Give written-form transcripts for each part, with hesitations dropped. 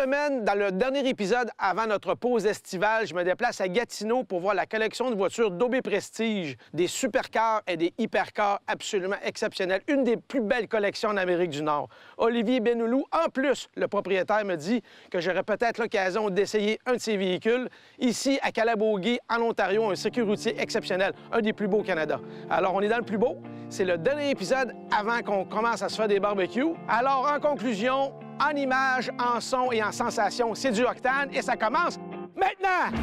semaine, dans le dernier épisode avant notre pause estivale, je me déplace à Gatineau pour voir la collection de voitures d'OB Prestige, des supercars et des hypercars absolument exceptionnels. Une des plus belles collections en Amérique du Nord. Olivier Benoulou, en plus, le propriétaire, me dit que j'aurais peut-être l'occasion d'essayer un de ses véhicules. Ici, à Calabogie, en Ontario, un circuit routier exceptionnel, un des plus beaux au Canada. Alors, on est dans le plus beau. C'est le dernier épisode avant qu'on commence à se faire des barbecues. Alors, en conclusion, en images, en son et en sensation, c'est du Octane et ça commence maintenant!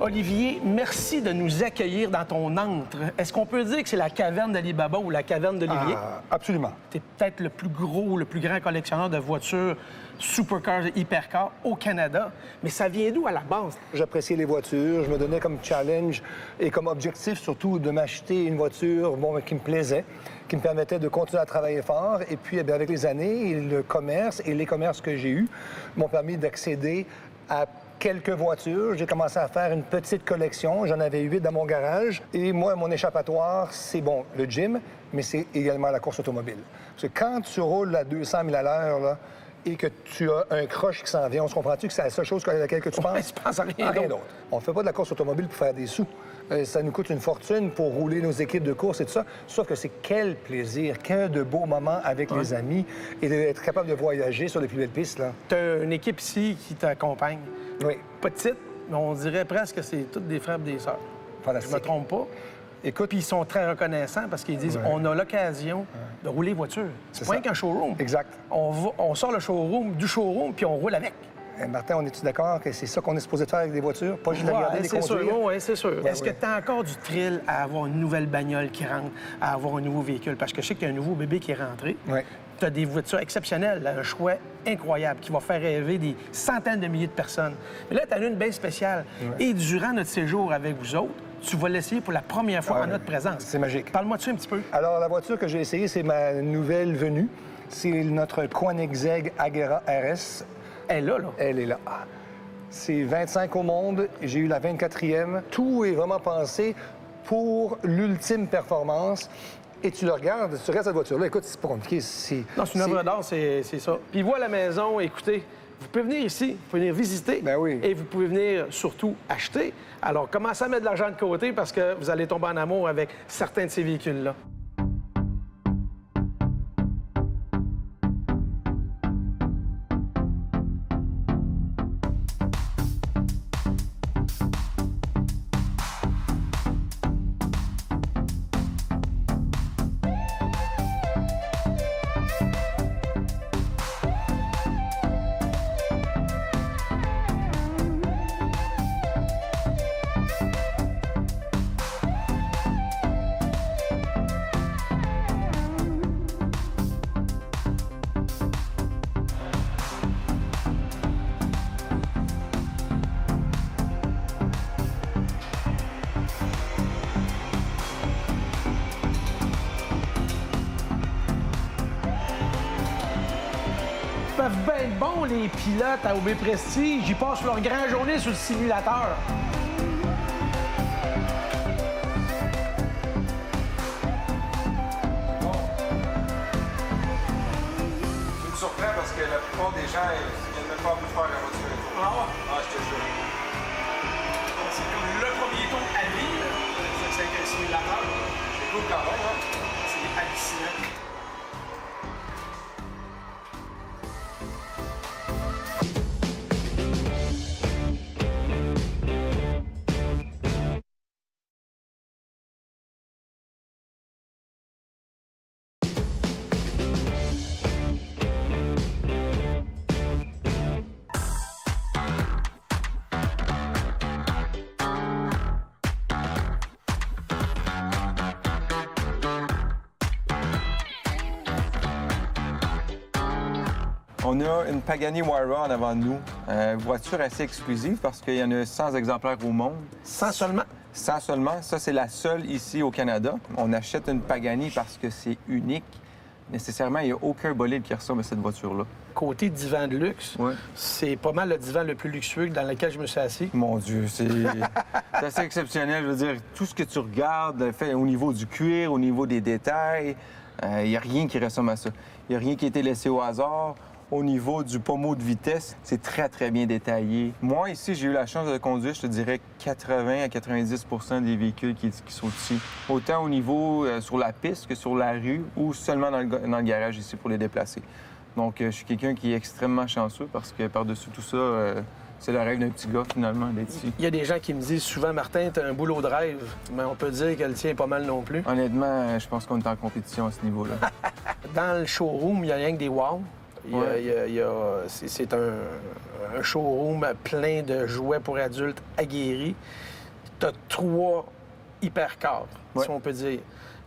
Olivier, merci de nous accueillir dans ton antre. Est-ce qu'on peut dire que c'est la caverne d'Ali Baba ou la caverne d'Olivier? Ah, absolument. Tu es peut-être le plus gros, le plus grand collectionneur de voitures supercars et hypercars au Canada. Mais ça vient d'où à la base? J'appréciais les voitures. Je me donnais comme challenge et comme objectif surtout de m'acheter une voiture qui me plaisait, qui me permettait de continuer à travailler fort. Et puis, avec les années, le commerce et les commerces que j'ai eus m'ont permis d'accéder à quelques voitures. J'ai commencé à faire une petite collection. J'en avais 8 dans mon garage. Et moi, mon échappatoire, c'est le gym, mais c'est également la course automobile. Parce que quand tu roules à 200 000 à l'heure, là, et que tu as un croche qui s'en vient, on se comprend-tu que c'est la seule chose à laquelle tu penses? Tu penses à rien d'autre. On ne fait pas de la course automobile pour faire des sous. Ça nous coûte une fortune pour rouler nos équipes de course et tout ça. Sauf que c'est quel plaisir, quel de beaux moments avec les amis et d'être capable de voyager sur les plus belles pistes. Tu as une équipe ici qui t'accompagne. Oui. Petite, mais on dirait presque que c'est toutes des frères et des sœurs. Fantastique. Je me trompe pas. Écoute, Puis ils sont très reconnaissants parce qu'ils disent on a l'occasion de rouler voiture. C'est pas rien qu'un showroom. Exact. On sort du showroom, puis on roule avec. Martin, on est-tu d'accord que c'est ça qu'on est supposé faire avec des voitures? Pas juste regarder les conduire? Oui, c'est sûr. Est-ce que tu as encore du thrill à avoir une nouvelle bagnole qui rentre, à avoir un nouveau véhicule? Parce que je sais qu'il y a un nouveau bébé qui est rentré. Oui. Tu as des voitures exceptionnelles, un choix incroyable qui va faire rêver des centaines de milliers de personnes. Mais là, tu as une bien spéciale. Oui. Et durant notre séjour avec vous autres, tu vas l'essayer pour la première fois en notre présence. C'est magique. Parle-moi dessus un petit peu. Alors, la voiture que j'ai essayée, c'est ma nouvelle venue. C'est notre Koenigsegg Agera RS. Elle est là, là. Elle est là. C'est 25 au monde. J'ai eu la 24e. Tout est vraiment pensé pour l'ultime performance. Et tu le regardes, tu regardes cette voiture-là. Écoute, c'est pas compliqué. Non, c'est une œuvre d'art, c'est ça. Puis voilà la maison, écoutez, vous pouvez venir ici, vous pouvez venir visiter. Ben oui. Et vous pouvez venir surtout acheter. Alors, commencez à mettre de l'argent de côté parce que vous allez tomber en amour avec certains de ces véhicules-là. Ils peuvent bien être bons, les pilotes à OB Prestige. Ils passent leur grande journée sur le simulateur. Tu me surprends parce que la plupart des gens, ils viennent même pas plus faire la voiture. Ah ouais? Ah, je te jure. C'est comme le premier tour à vie, là. C'est un simulateur. C'est cool quand même, hein? C'est hallucinant. On a une Pagani Huayra en avant de nous. Voiture assez exclusive parce qu'il y en a 100 exemplaires au monde. 100 seulement? 100 seulement. Ça, c'est la seule ici au Canada. On achète une Pagani parce que c'est unique. Nécessairement, il n'y a aucun bolide qui ressemble à cette voiture-là. Côté divan de luxe, Ouais. c'est pas mal le divan le plus luxueux dans lequel je me suis assis. Mon Dieu, c'est assez exceptionnel. Je veux dire, tout ce que tu regardes, fait au niveau du cuir, au niveau des détails, il n'y a rien qui ressemble à ça. Il n'y a rien qui a été laissé au hasard. Au niveau du pommeau de vitesse, c'est très, très bien détaillé. Moi, ici, j'ai eu la chance de conduire, je te dirais, 80 à 90 des véhicules qui sont ici. Autant au niveau sur la piste que sur la rue ou seulement dans le garage ici pour les déplacer. Donc, je suis quelqu'un qui est extrêmement chanceux parce que par-dessus tout ça, c'est le rêve d'un petit gars, finalement, d'être ici. Il y a des gens qui me disent souvent, Martin, t'as un boulot de rêve, mais on peut dire que le tien est pas mal non plus. Honnêtement, je pense qu'on est en compétition à ce niveau-là. Dans le showroom, il y a rien que des wow. C'est un showroom plein de jouets pour adultes aguerris. Tu as 3 hypercars, si on peut dire.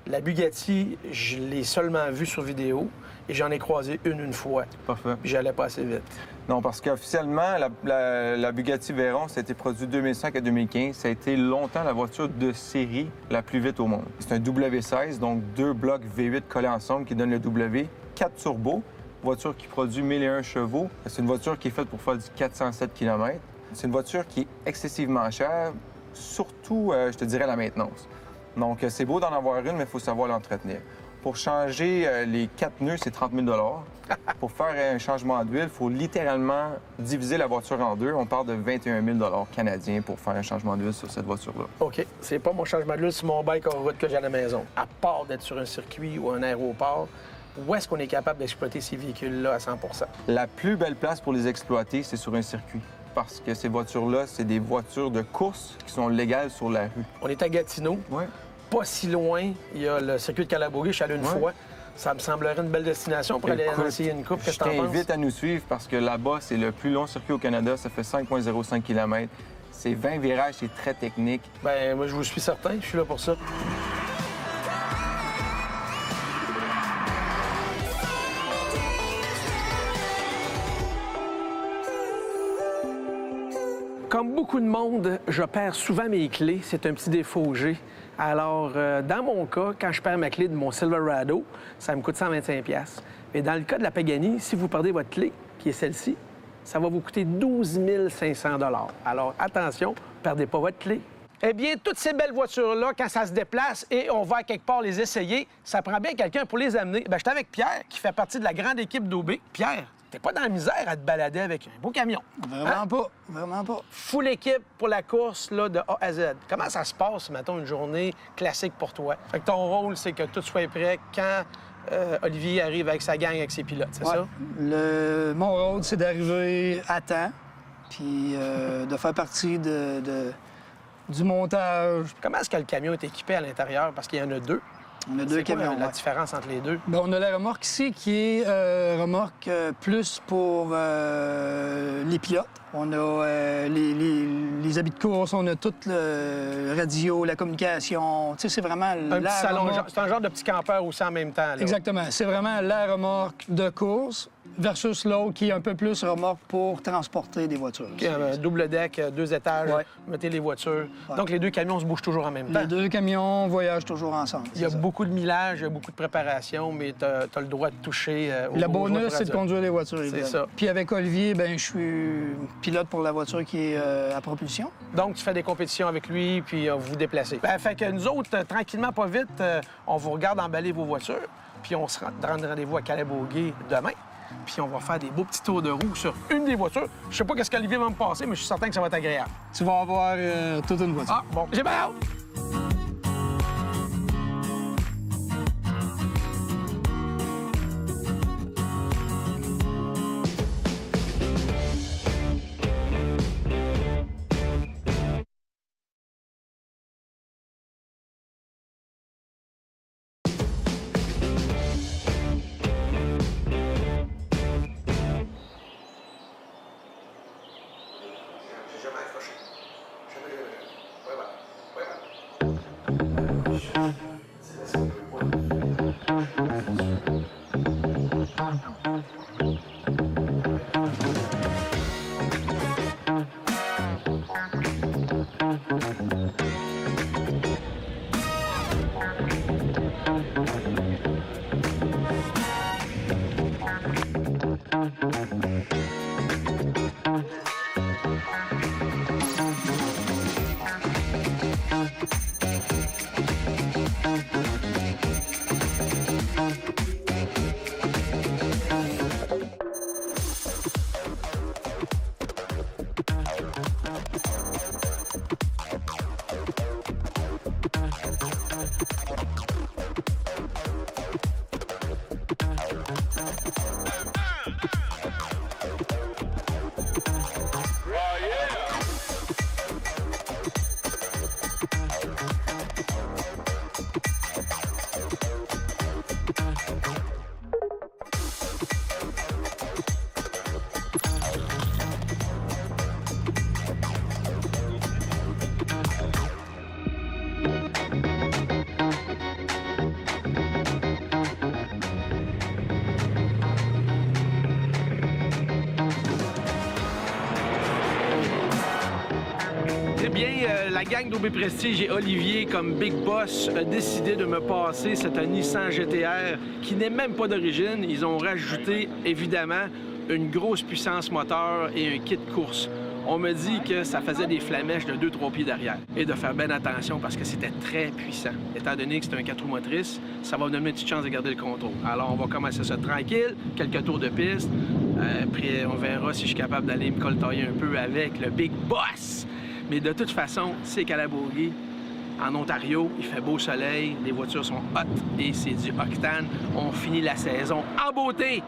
La Bugatti, je l'ai seulement vue sur vidéo et j'en ai croisé une fois. Parfait. Puis j'allais pas assez vite. Non, parce qu'officiellement, la Bugatti Veyron, ça a été produit de 2005 à 2015. Ça a été longtemps la voiture de série la plus vite au monde. C'est un W16, donc 2 blocs V8 collés ensemble qui donnent le W, 4 turbos. Voiture qui produit 1001 chevaux. C'est une voiture qui est faite pour faire du 407 km. C'est une voiture qui est excessivement chère, surtout, je te dirais, la maintenance. Donc, c'est beau d'en avoir une, mais il faut savoir l'entretenir. Pour changer les 4 pneus, c'est 30 000 Pour faire un changement d'huile, il faut littéralement diviser la voiture en deux. On parle de 21 000 canadiens pour faire un changement d'huile sur cette voiture-là. OK. C'est pas mon changement d'huile, c'est mon bike en route que j'ai à la maison. À part d'être sur un circuit ou un aéroport, où est-ce qu'on est capable d'exploiter ces véhicules-là à 100 La plus belle place pour les exploiter, c'est sur un circuit. Parce que ces voitures-là, c'est des voitures de course qui sont légales sur la rue. On est à Gatineau. Oui. Pas si loin, il y a le circuit de Calabogie. Je suis allé une fois. Ça me semblerait une belle destination pour aller essayer une coupe. Qu'est-ce que t'en penses? Je t'invite à nous suivre parce que là-bas, c'est le plus long circuit au Canada. Ça fait 5,05 km. C'est 20 virages, c'est très technique. Bien, moi, je vous suis certain. Je suis là pour ça. Comme beaucoup de monde, je perds souvent mes clés. C'est un petit défaut que j'ai. Alors, dans mon cas, quand je perds ma clé de mon Silverado, ça me coûte 125 $. Mais dans le cas de la Pagani, si vous perdez votre clé, qui est celle-ci, ça va vous coûter 12 500 $. Alors, attention, ne perdez pas votre clé. Eh bien, toutes ces belles voitures-là, quand ça se déplace et on va à quelque part les essayer, ça prend bien quelqu'un pour les amener. Bien, j'étais avec Pierre, qui fait partie de la grande équipe d'OB. Pierre, t'es pas dans la misère à te balader avec un beau camion. Vraiment pas, vraiment pas. Full équipe pour la course là, de A à Z. Comment ça se passe, mettons, une journée classique pour toi? Fait que ton rôle, c'est que tout soit prêt quand Olivier arrive avec sa gang, avec ses pilotes, c'est ça? Mon rôle, c'est d'arriver à temps, puis de faire partie du montage. Comment est-ce que le camion est équipé à l'intérieur? Parce qu'il y en a 2. On a 2 C'est quoi camions. la différence entre les deux? Bien, on a la remorque ici qui est remorque plus pour les pilotes. On a les habits de course, on a tout le radio, la communication. Tu sais, c'est vraiment Un petit salon, remorque. c'est un genre de petit campeur aussi en même temps. Là. Exactement. C'est vraiment la remorque de course versus l'autre qui est un peu plus remorque pour transporter des voitures. OK, un double deck, 2 étages, Ouais. mettez les voitures. Ouais. Donc, les 2 camions se bougent toujours en même temps. Les 2 camions voyagent toujours ensemble. Il y a c'est ça. beaucoup de millage, il y a beaucoup de préparation, mais tu as le droit de toucher aux Le jouets bonus, pour c'est de adultes. conduire les voitures. C'est évidemment. ça. Puis avec Olivier, ben je suis pilote pour la voiture qui est à propulsion. Donc, tu fais des compétitions avec lui, puis vous vous déplacez. Ben, fait que nous autres, tranquillement, pas vite, on vous regarde emballer vos voitures, puis on se rend rendez-vous à Calabogie demain. Puis on va faire des beaux petits tours de roue sur une des voitures. Je sais pas qu'est-ce qu'Olivier va me passer, mais je suis certain que ça va être agréable. Tu vas avoir toute une voiture. Ah, bon, j'ai bien hâte! J'ai jamais accroché. Jamais. Ouais, voilà. bien, la gang d'OB Prestige et Olivier, comme Big Boss, a décidé de me passer cette Nissan GT-R qui n'est même pas d'origine. Ils ont rajouté, évidemment, une grosse puissance moteur et un kit de course. On me dit que ça faisait des flamèches de 2-3 pieds derrière. Et de faire bien attention parce que c'était très puissant. Étant donné que c'est un 4 roues motrices, ça va me donner une petite chance de garder le contrôle. Alors, on va commencer ça tranquille, quelques tours de piste. Puis, on verra si je suis capable d'aller me coltailler un peu avec le Big Boss. Mais de toute façon, c'est Calabogie. En Ontario, il fait beau soleil, les voitures sont hot et c'est du octane. On finit la saison en beauté!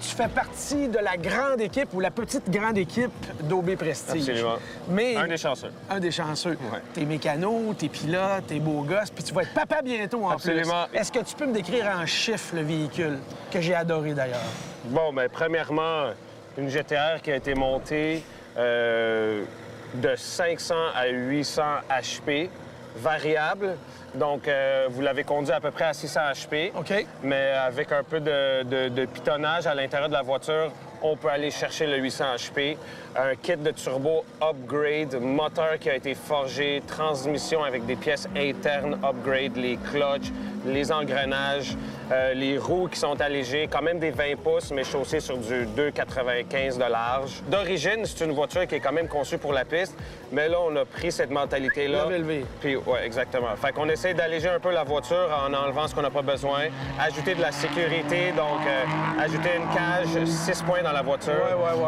Tu fais partie de la grande équipe ou la petite grande équipe d'OB Prestige. Absolument. Mais Un des chanceux. Un des chanceux. Ouais. T'es mécano, t'es pilote, t'es beau gosse, puis tu vas être papa bientôt en Absolument. plus. Est-ce que tu peux me décrire en chiffres le véhicule, que j'ai adoré d'ailleurs? Bon, bien, premièrement, une GT-R qui a été montée de 500 à 800 HP, variable. Donc, vous l'avez conduit à peu près à 600 HP. OK. Mais avec un peu de pitonnage à l'intérieur de la voiture, on peut aller chercher le 800 HP. Un kit de turbo upgrade, moteur qui a été forgé, transmission avec des pièces internes upgrade, les clutches, les engrenages, les roues qui sont allégées, quand même des 20 pouces, mais chaussées sur du 2,95 de large. D'origine, c'est une voiture qui est quand même conçue pour la piste, mais là, on a pris cette mentalité-là. Level V. Puis, ouais, exactement. Fait qu'on essaie d'alléger un peu la voiture en enlevant ce qu'on n'a pas besoin, ajouter de la sécurité, donc ajouter une cage, 6 points dans la voiture,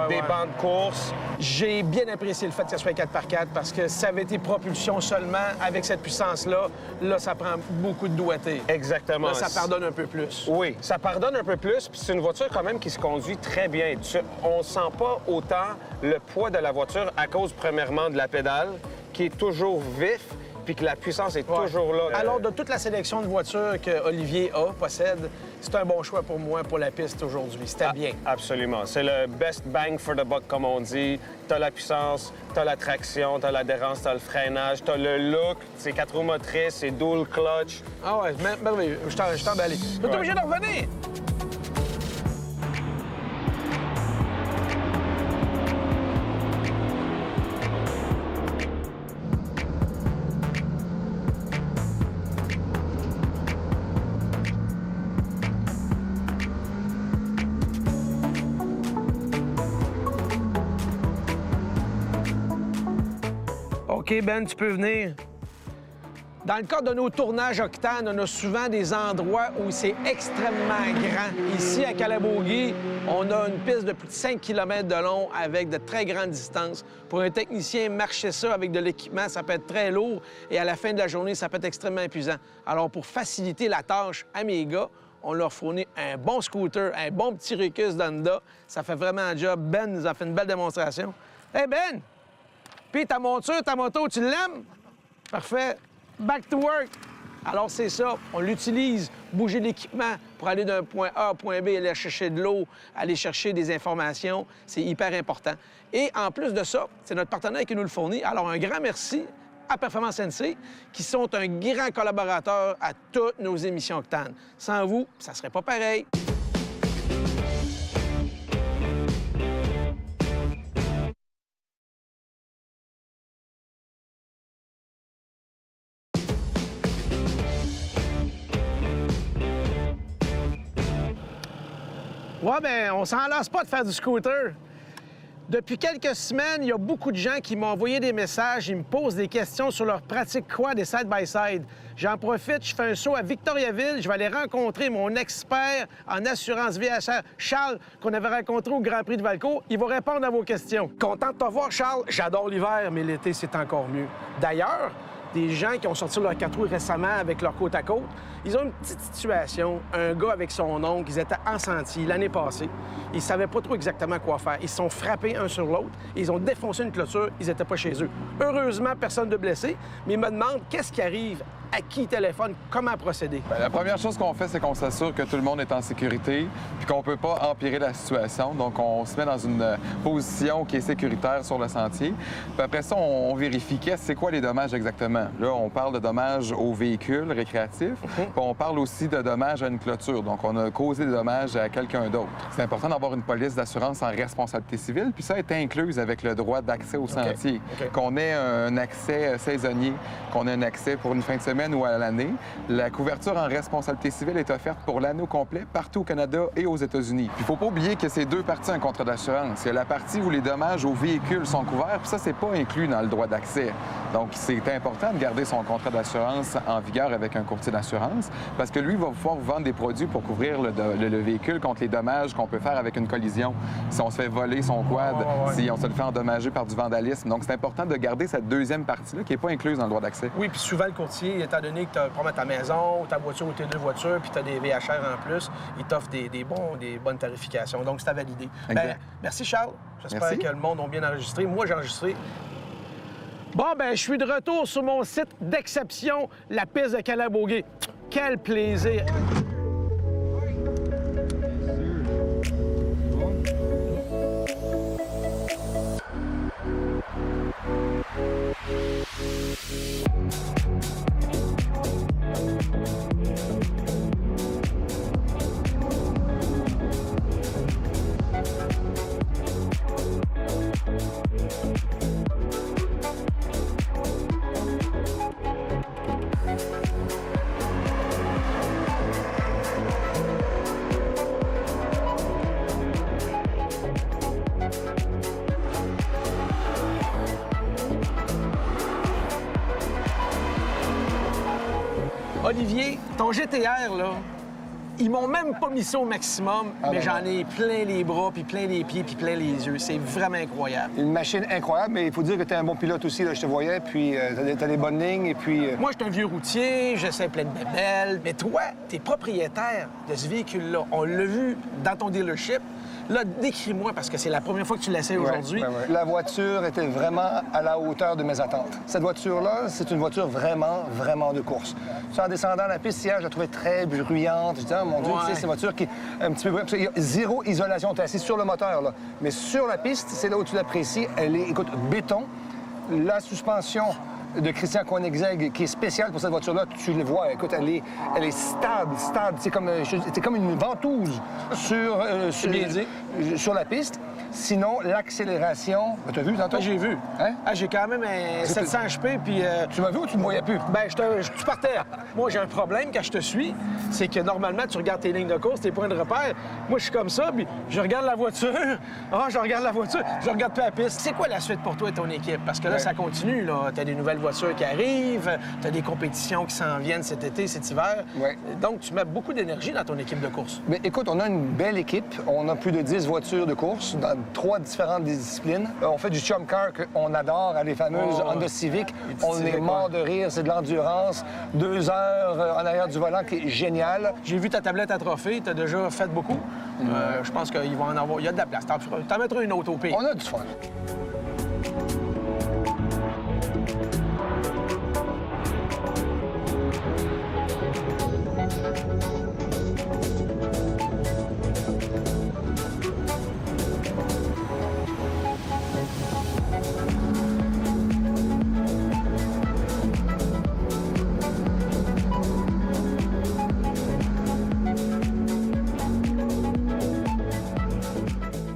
des bancs de course. J'ai bien apprécié le fait que ça soit 4x4 parce que ça avait été propulsion seulement avec cette puissance-là. Là, ça prend beaucoup de doigté. Exactement. Là, ça pardonne un peu plus. Oui, ça pardonne un peu plus, puis c'est une voiture quand même qui se conduit très bien. On ne sent pas autant le poids de la voiture à cause, premièrement, de la pédale, qui est toujours vif, puis que la puissance est toujours là. Alors, de toute la sélection de voitures que Olivier possède, c'est un bon choix pour moi pour la piste aujourd'hui. C'était bien. Absolument. C'est le best bang for the buck, comme on dit. T'as la puissance, t'as la traction, t'as l'adhérence, t'as le freinage, t'as le look, c'est 4 roues motrices, c'est dual clutch. Ah ouais, merveilleux. Je suis emballé. Tu es obligé de revenir. OK, Ben, tu peux venir. Dans le cadre de nos tournages Octane, on a souvent des endroits où c'est extrêmement grand. Ici, à Calabogie, on a une piste de plus de 5 km de long avec de très grandes distances. Pour un technicien, marcher ça avec de l'équipement, ça peut être très lourd et à la fin de la journée, ça peut être extrêmement épuisant. Alors, pour faciliter la tâche à mes gars, on leur fournit un bon scooter, un bon petit Ruckus d'Honda. Ça fait vraiment un job. Ben nous a fait une belle démonstration. Hey Ben! Puis ta monture, ta moto, tu l'aimes? Parfait. Back to work. Alors c'est ça, on l'utilise, bouger l'équipement pour aller d'un point A à point B, aller chercher de l'eau, aller chercher des informations. C'est hyper important. Et en plus de ça, c'est notre partenaire qui nous le fournit. Alors un grand merci à Performance NC, qui sont un grand collaborateur à toutes nos émissions Octane. Sans vous, ça serait pas pareil. Ouais, bien, on s'en lasse pas de faire du scooter. Depuis quelques semaines, il y a beaucoup de gens qui m'ont envoyé des messages, ils me posent des questions sur leur pratique quad et side-by-side. J'en profite, je fais un saut à Victoriaville, je vais aller rencontrer mon expert en assurance VHR, Charles, qu'on avait rencontré au Grand Prix de Valcourt. Il va répondre à vos questions. Content de te voir, Charles. J'adore l'hiver, mais l'été, c'est encore mieux. D'ailleurs, des gens qui ont sorti leur 4 roues récemment avec leur côte à côte, ils ont une petite situation. Un gars avec son oncle, ils étaient en sentier l'année passée. Ils ne savaient pas trop exactement quoi faire. Ils se sont frappés un sur l'autre. Ils ont défoncé une clôture. Ils n'étaient pas chez eux. Heureusement, personne de blessé. Mais ils me demandent qu'est-ce qui arrive, à qui téléphone, comment procéder. Bien, la première chose qu'on fait, c'est qu'on s'assure que tout le monde est en sécurité puis qu'on ne peut pas empirer la situation. Donc, on se met dans une position qui est sécuritaire sur le sentier. Puis après ça, on vérifie c'est quoi les dommages exactement. Là, on parle de dommages aux véhicules récréatifs. Puis on parle aussi de dommages à une clôture. Donc, on a causé des dommages à quelqu'un d'autre. C'est important d'avoir une police d'assurance en responsabilité civile. Puis ça est inclus avec le droit d'accès au sentier. Qu'on ait un accès saisonnier, qu'on ait un accès pour une fin de semaine ou à l'année. La couverture en responsabilité civile est offerte pour l'année au complet partout au Canada et aux États-Unis. Puis il ne faut pas oublier que c'est deux parties un contrat d'assurance. Il y a la partie où les dommages aux véhicules sont couverts, puis ça, c'est pas inclus dans le droit d'accès. Donc, c'est important de garder son contrat d'assurance en vigueur avec un courtier d'assurance parce que lui va pouvoir vous vendre des produits pour couvrir le véhicule contre les dommages qu'on peut faire avec une collision. Si on se fait voler son quad, si on se le fait endommager par du vandalisme. Donc, c'est important de garder cette deuxième partie-là qui n'est pas incluse dans le droit d'accès. Oui, puis souvent, le courtier, étant donné que tu as probablement ta maison, ta voiture ou tes deux voitures, puis tu as des VHR en plus, il t'offre des bonnes tarifications. Donc, c'est à valider. Bien, merci, Charles. J'espère que le monde a bien enregistré. Moi, j'ai enregistré. Bon, ben je suis de retour sur mon site d'exception, la piste de Calaboguet. Quel plaisir! Olivier, ton GTR, là, ils m'ont même pas mis ça au maximum, mais j'en ai plein les bras, puis plein les pieds, puis plein les yeux. C'est vraiment incroyable. Une machine incroyable, mais il faut dire que tu es un bon pilote aussi, là, je te voyais, puis tu as des bonnes lignes, et puis... Moi, je suis un vieux routier, j'essaie plein de bébelles, mais toi, tu es propriétaire de ce véhicule-là. On l'a vu dans ton dealership. Là, décris-moi, parce que c'est la première fois que tu l'essayes aujourd'hui. La voiture était vraiment à la hauteur de mes attentes. Cette voiture-là, c'est une voiture vraiment, vraiment de course. En descendant la piste hier, je la trouvais très bruyante. Je disais, oh, mon Dieu, tu sais, c'est une voiture qui est un petit peu bruyante. Il y a zéro isolation. Tu es assis sur le moteur, là. Mais sur la piste, c'est là où tu l'apprécies. Elle est, écoute, béton. La suspension de Christian Koenigsegg, qui est spéciale pour cette voiture-là, tu le vois, écoute, elle est stable. C'est comme une ventouse sur la piste. Sinon, l'accélération... Tu as vu tantôt? J'ai vu. Hein? J'ai quand même un 700 HP, puis... Tu m'as vu ou tu me voyais plus? Bien, tu partais. Moi, j'ai un problème quand je te suis, c'est que normalement, tu regardes tes lignes de course, tes points de repère. Moi, je suis comme ça, puis je regarde la voiture. Je regarde la voiture, je regarde plus la piste. C'est quoi la suite pour toi et ton équipe? Parce que là, ça continue, là. Tu as des nouvelles voitures qui arrivent, tu as des compétitions qui s'en viennent cet été, cet hiver. Ouais. Donc, tu mets beaucoup d'énergie dans ton équipe de course. Mais écoute, on a une belle équipe. On a plus de 10 voitures de course 3 différentes disciplines. On fait du chum car qu'on adore, hein, les fameuses Honda Civic. On est mort de rire, c'est de l'endurance. 2 heures en arrière du volant qui est génial. J'ai vu ta tablette à trophée, tu as déjà fait beaucoup. Je pense qu'il va en avoir. Il y a de la place. T'en mettras une autre au pire. On a du fun.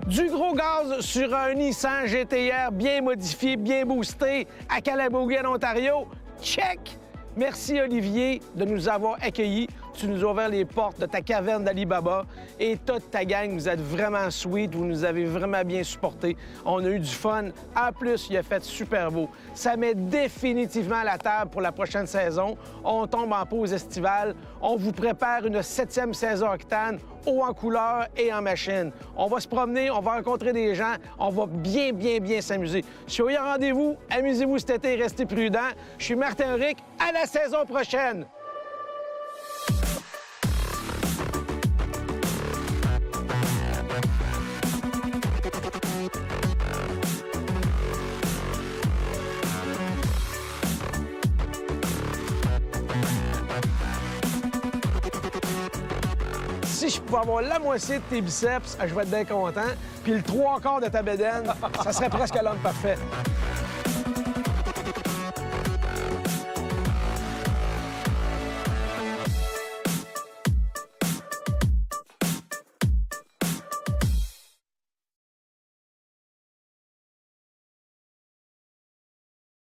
Du gros gaz sur un Nissan GT-R bien modifié, bien boosté à Calabogie, en Ontario. Check! Merci, Olivier, de nous avoir accueillis. Tu nous as ouvert les portes de ta caverne d'Alibaba et toute ta gang, vous êtes vraiment sweet, vous nous avez vraiment bien supportés. On a eu du fun. En plus, il a fait super beau. Ça met définitivement la table pour la prochaine saison. On tombe en pause estivale. On vous prépare une 7e saison octane, haut en couleur et en machine. On va se promener, on va rencontrer des gens, on va bien s'amuser. Soyez au rendez-vous, amusez-vous cet été, restez prudents. Je suis Martin Rick, à la saison prochaine! Si je pouvais avoir la moitié de tes biceps, je vais être bien content. Puis le 3/4 de ta bédaine, ça serait presque l'homme parfait.